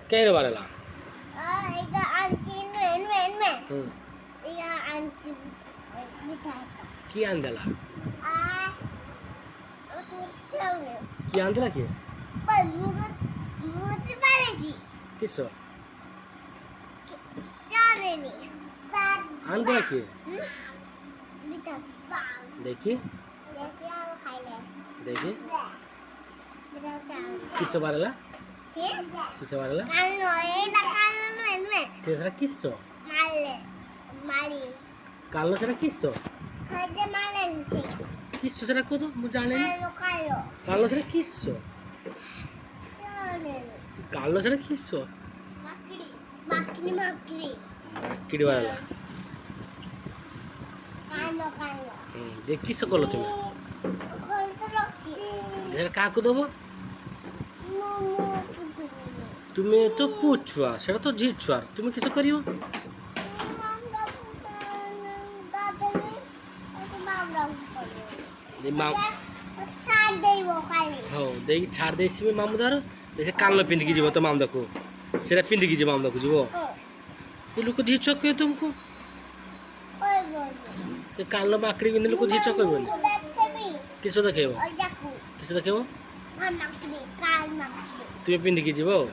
কেন বাড়ালা এটা আনছি নে হুম এটা আনছি মিঠাই কি আনদেলা আর কি আনদেলা কি মুতে পারেছি কিসো জানেনি আনদেলা কি মিঠাই দেখি দেখি আর খাইলে দেখি মিঠাই চাল কিসো বাড়ালা হে কিসো বাড়ালা কালো এটা কালো নে সেটা কিসো মারলে মারি কালো সেটা কিসো খাইতে মারলেন ঠিক কিসো সেটা কত মু জানি না কালো কালো কালো সেটা কিসো জানেনি কালো সেটা কিসো মাকড়ি মাকড়ি মাকড়ি কিড়ি বাড়ালা কালো কালো দেখ কিসো করলো তুমি ওখানে তো রাখছি সেটা কাকু দেবো মোমো কি তুমি তো পুছুয়া সেটা তো ঝিছুয়ার তুমি কিসো করিও হ্যাঁ দেখি ছাড় ଦେଇছি ମାମୁଁ ଦାର ଦେଖେ କାଲ ପିନ୍ଧିକି ଯିବ ତ ମାମୁଁ ଦାକୁ ସେଟା ପିନ୍ଧିକି ଯିବ ମାମୁଁ ଦାକୁ ଯିବ ସେ ଲୋକ ଝିଛ କହିବ ତୁମକୁ ସେ କାଲ ମାକଡ଼ି ପିନ୍ଧି ଲୋକ ଝିଛ କହିବନି କିସ ଦେଖେଇବ କିସ ଦେଖେଇବ ତୁମେ ପିନ୍ଧିକି ଯିବ ଆଉ